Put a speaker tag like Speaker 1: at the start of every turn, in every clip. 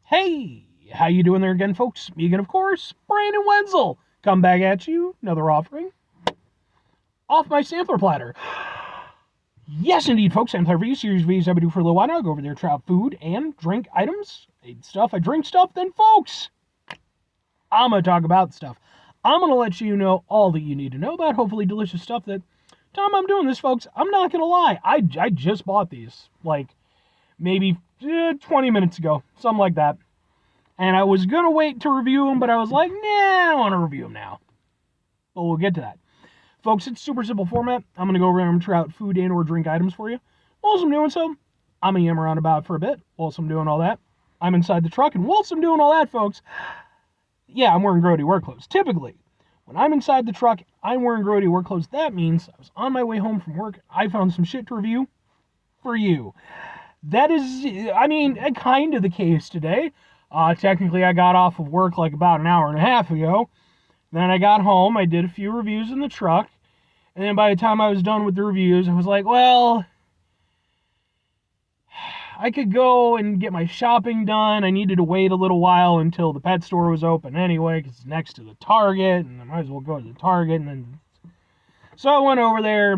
Speaker 1: Hey, how you doing there again, folks? Me again, of course, Brandon Wenzel. Come back at you, another offering off my sampler platter. Yes, indeed, folks. Sampler review series videos I've been doing for a little while now. I go over there, try out food and drink items. I eat stuff, I drink stuff. Then, folks, I'm gonna talk about stuff. I'm gonna let you know all that you need to know about hopefully delicious stuff. That time I'm doing this, folks, I'm not gonna lie. I just bought these like maybe 20 minutes ago, something like that. And I was going to wait to review them, but I was like, nah, I don't want to review them now. But we'll get to that. Folks, it's super simple format. I'm going to go over and try out food and or drink items for you. Whilst I'm doing so, I'm going to yam around about for a bit. Whilst I'm doing all that, I'm inside the truck. And whilst I'm doing all that, folks, yeah, I'm wearing grody work clothes. Typically, when I'm inside the truck, I'm wearing grody work clothes. That means I was on my way home from work. I found some shit to review for you. That is, kind of the case today. Technically, I got off of work like about an hour and a half ago. Then I got home, I did a few reviews in the truck, and then by the time I was done with the reviews, I was like, well, I could go and get my shopping done. I needed to wait a little while until the pet store was open anyway, because it's next to the Target, and I might as well go to the Target. And then, so I went over there,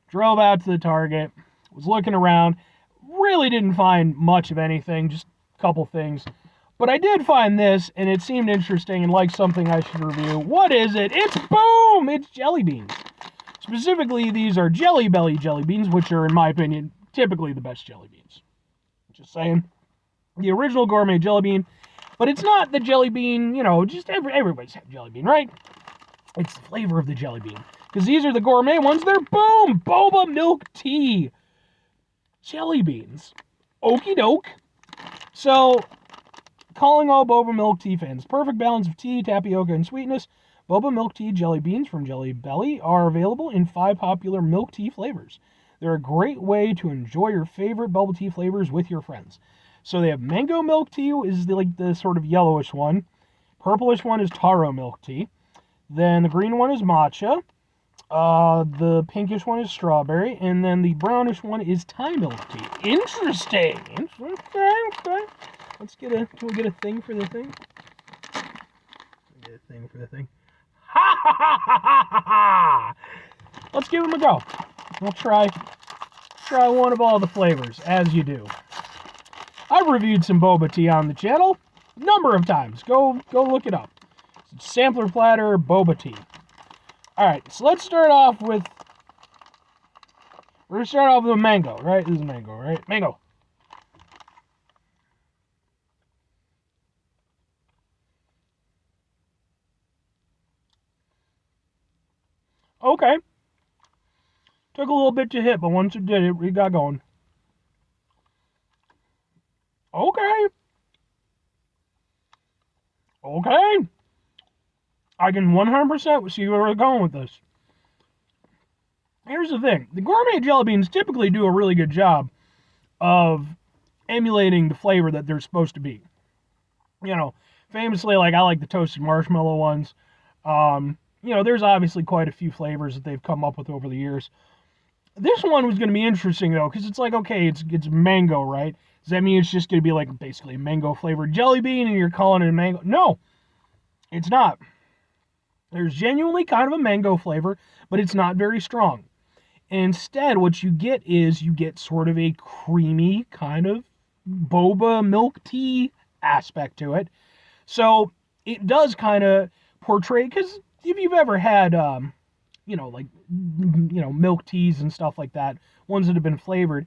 Speaker 1: drove out to the Target, was looking around, really didn't find much of anything, just a couple things. But I did find this, and it seemed interesting and like something I should review. What is it? It's boom! It's jelly beans. Specifically, these are Jelly Belly jelly beans, which are, in my opinion, typically the best jelly beans. Just saying. The original gourmet jelly bean, but it's not the jelly bean, just everybody's had jelly bean, right? It's the flavor of the jelly bean. Because these are the gourmet ones. They're boom! Boba milk tea jelly beans. Okie doke. So, calling all boba milk tea fans. Perfect balance of tea, tapioca, and sweetness. Boba milk tea jelly beans from Jelly Belly are available in 5 popular milk tea flavors. They're a great way to enjoy your favorite bubble tea flavors with your friends. So they have mango milk tea, is the sort of yellowish one. Purplish one is taro milk tea. Then the green one is matcha. The pinkish one is strawberry. And then the brownish one is Thai milk tea. Interesting. Okay. Can we get a thing for the thing? Get a thing for the thing. Ha ha ha ha ha ha! Let's give them a go. We'll try one of all the flavors, as you do. I've reviewed some boba tea on the channel a number of times. Go look it up. It's sampler platter boba tea. Alright, so let's start off with... We're going to start off with a mango, right? This is a mango, right? Mango. Okay. Took a little bit to hit, but once it did, it got going. Okay. I can 100% see where we're going with this. Here's the thing. The gourmet jelly beans typically do a really good job of emulating the flavor that they're supposed to be. Famously, I like the toasted marshmallow ones. There's obviously quite a few flavors that they've come up with over the years. This one was going to be interesting, though, because it's like, okay, it's mango, right? Does that mean it's just going to be basically a mango-flavored jelly bean and you're calling it a mango? No, it's not. There's genuinely kind of a mango flavor, but it's not very strong. Instead, what you get is sort of a creamy kind of boba milk tea aspect to it. So it does kind of portray, because if you've ever had, milk teas and stuff like that, ones that have been flavored,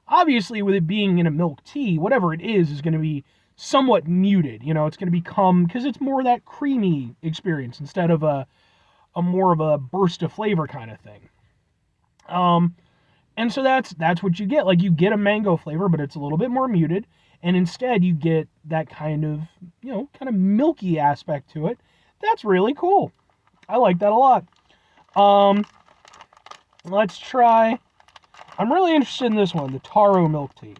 Speaker 1: obviously with it being in a milk tea, whatever it is going to be somewhat muted. It's going to become, because it's more that creamy experience instead of a more of a burst of flavor kind of thing. And so that's what you get. You get a mango flavor, but it's a little bit more muted. And instead you get that kind of milky aspect to it. That's really cool. I like that a lot. Let's try. I'm really interested in this one, the taro milk tea.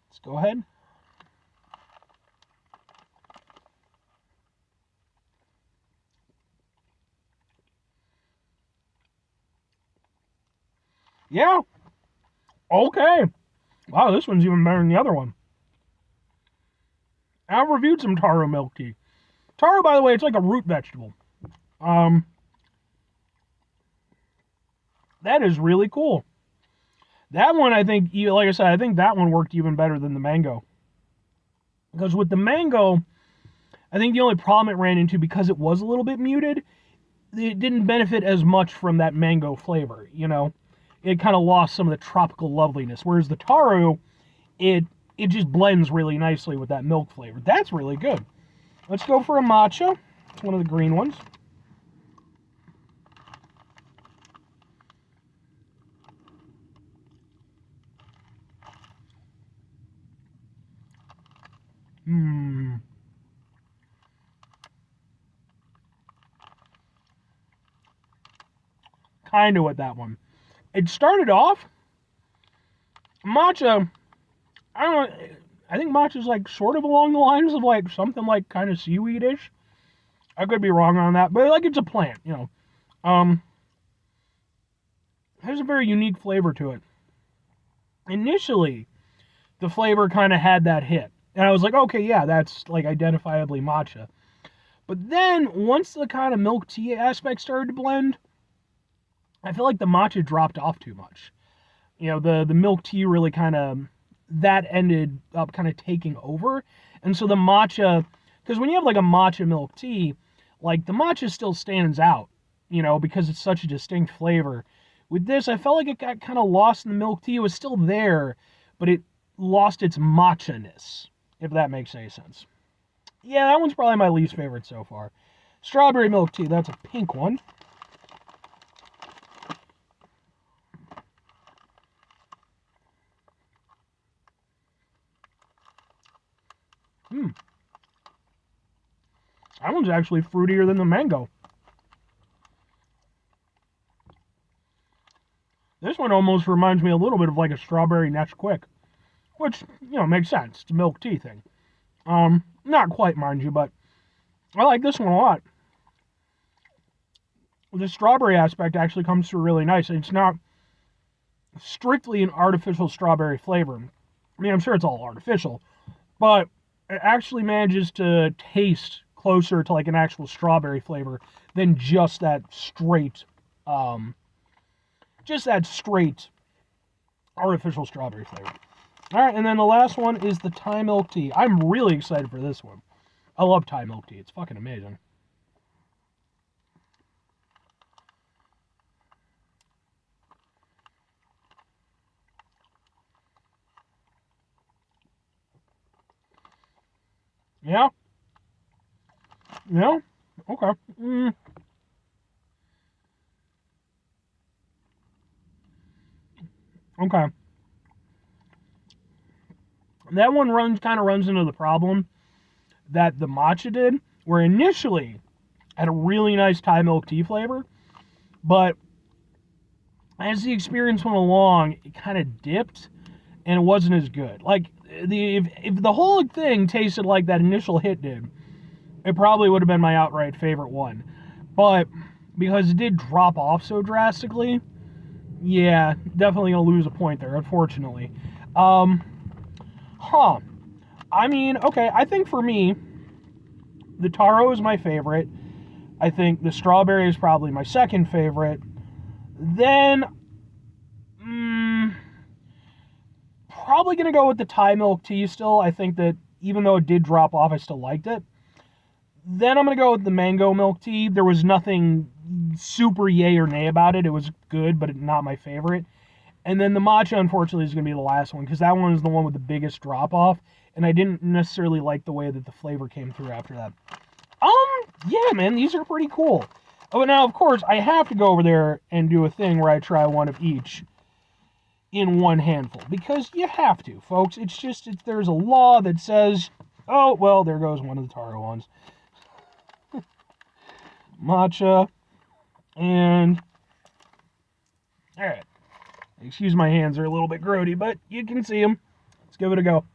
Speaker 1: Let's go ahead. Yeah. Okay. Wow, this one's even better than the other one. I've reviewed some taro milk tea. Taro, by the way, it's like a root vegetable. Um, that is really cool. That one, I think, like I said, I think that one worked even better than the mango. Because with the mango, I think the only problem it ran into, because it was a little bit muted, it didn't benefit as much from that mango flavor, you know? It kind of lost some of the tropical loveliness. Whereas the taro, it just blends really nicely with that milk flavor. That's really good. Let's go for a matcha. It's one of the green ones. Kind of with that one. It started off, matcha, I don't know, I think matcha's like sort of along the lines of like something like kind of seaweedish. I could be wrong on that, but like it's a plant, you know. Has a very unique flavor to it. Initially, the flavor kind of had that hit. And I was like, okay, yeah, that's like identifiably matcha. But then once the kind of milk tea aspect started to blend, I feel like the matcha dropped off too much. You know, the milk tea really kind of, that ended up kind of taking over. And so the matcha, because when you have like a matcha milk tea, like the matcha still stands out, you know, because it's such a distinct flavor. With this, I felt like it got kind of lost in the milk tea. It was still there, but it lost its matcha-ness, if that makes any sense. Yeah, that one's probably my least favorite so far. Strawberry milk tea, that's a pink one. That one's actually fruitier than the mango. This one almost reminds me a little bit of like a strawberry Nesquik, which, you know, makes sense. It's a milk tea thing. Not quite, mind you, but I like this one a lot. The strawberry aspect actually comes through really nice. It's not strictly an artificial strawberry flavor. I mean, I'm sure it's all artificial, but it actually manages to taste closer to like an actual strawberry flavor than um, just that straight artificial strawberry flavor. All right, and then the last one is the Thai milk tea. I'm really excited for this one. I love Thai milk tea. It's fucking amazing. Yeah? Yeah? Okay. Okay. That one kind of runs into the problem that the matcha did, where initially it had a really nice Thai milk tea flavor, but as the experience went along, it kind of dipped and it wasn't as good. Like if the whole thing tasted like that initial hit did, it probably would have been my outright favorite one. But because it did drop off so drastically, yeah, definitely gonna lose a point there, unfortunately. Um, huh. I mean, okay, I think for me, the taro is my favorite. I think the strawberry is probably my second favorite. Then, mm, probably gonna go with the Thai milk tea still. I think that even though it did drop off, I still liked it. Then I'm gonna go with the mango milk tea. There was nothing super yay or nay about it. It was good, but not my favorite. And then the matcha, unfortunately, is gonna be the last one because that one is the one with the biggest drop off, and I didn't necessarily like the way that the flavor came through after that. Yeah, man, these are pretty cool. Oh, now of course I have to go over there and do a thing where I try one of each in one handful because you have to, folks. It's just there's a law that says, oh well, there goes one of the taro ones. Matcha and all right. Excuse my hands, they're a little bit grody, but you can see them. Let's give it a go.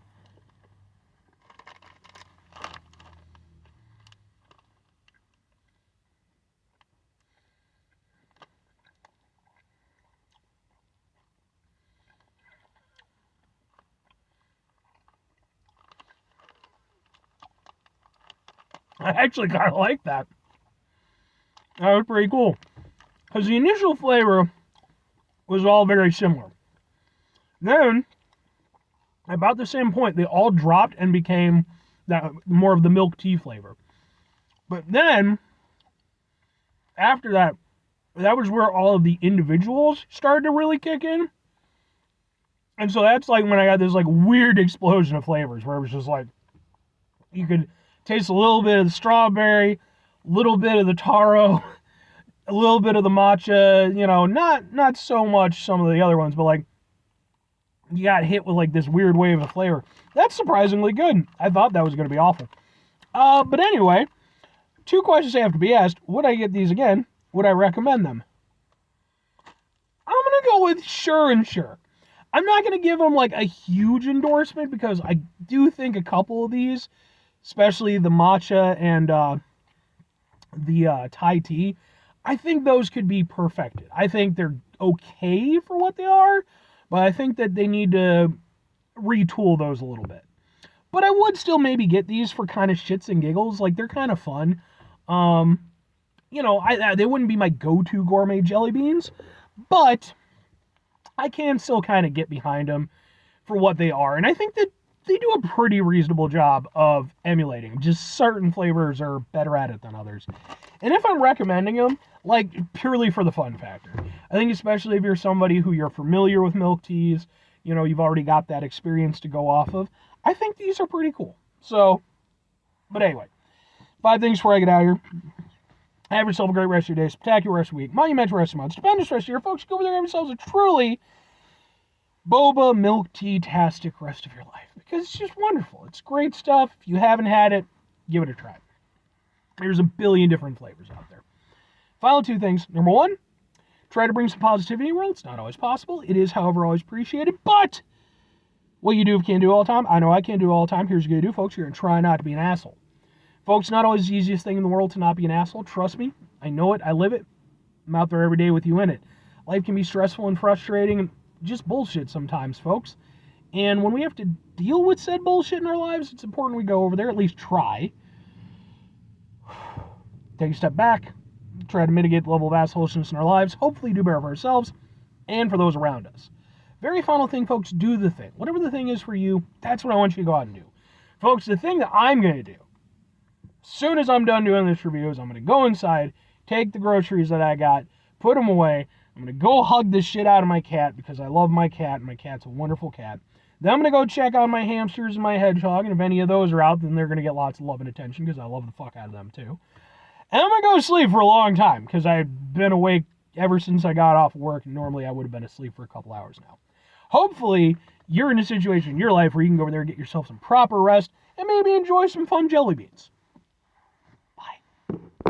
Speaker 1: I actually kind of like that. That was pretty cool. Because the initial flavor was all very similar. Then, about the same point, they all dropped and became that more of the milk tea flavor. But then, after that, that was where all of the individuals started to really kick in. And so that's like when I got this like weird explosion of flavors where it was just like, you could taste a little bit of the strawberry, a little bit of the taro, a little bit of the matcha, not so much some of the other ones, but like you got hit with like this weird wave of flavor. That's surprisingly good. I thought that was going to be awful. But anyway, 2 questions have to be asked. Would I get these again? Would I recommend them? I'm going to go with sure and sure. I'm not going to give them like a huge endorsement because I do think a couple of these, especially the matcha and the Thai tea, I think those could be perfected. I think they're okay for what they are, but I think that they need to retool those a little bit. But I would still maybe get these for kind of shits and giggles. Like, they're kind of fun. They wouldn't be my go-to gourmet jelly beans, but I can still kind of get behind them for what they are. And I think that they do a pretty reasonable job of emulating. Just certain flavors are better at it than others. And if I'm recommending them, like, purely for the fun factor, I think especially if you're somebody who you're familiar with milk teas, you've already got that experience to go off of, I think these are pretty cool. So, but anyway, 5 things before I get out of here. Have yourself a great rest of your day, spectacular rest of your week, monumental rest of your month, stupendous rest of your year. Folks, go over there and have yourselves a truly Boba milk tea-tastic rest of your life. Because it's just wonderful. It's great stuff. If you haven't had it, give it a try. There's a billion different flavors out there. Final 2 things. Number 1, try to bring some positivity in your world. It's not always possible. It is, however, always appreciated. But what you do can't do all the time. I know I can't do it all the time. Here's what you're going to do, folks. You're going to try not to be an asshole. Folks, not always the easiest thing in the world to not be an asshole. Trust me. I know it. I live it. I'm out there every day with you in it. Life can be stressful and frustrating and just bullshit sometimes, folks. And when we have to deal with said bullshit in our lives, it's important we go over there, at least try. Take a step back. Try to mitigate the level of assholishness in our lives. Hopefully do better for ourselves and for those around us. Very final thing, folks, do the thing. Whatever the thing is for you, that's what I want you to go out and do. Folks, the thing that I'm going to do, as soon as I'm done doing this review, is I'm going to go inside, take the groceries that I got, put them away. I'm going to go hug the shit out of my cat because I love my cat, and my cat's a wonderful cat. Then I'm going to go check on my hamsters and my hedgehog, and if any of those are out, then they're going to get lots of love and attention because I love the fuck out of them too. And I'm going to go to sleep for a long time because I've been awake ever since I got off work, and normally I would have been asleep for a couple hours now. Hopefully, you're in a situation in your life where you can go over there and get yourself some proper rest and maybe enjoy some fun jelly beans.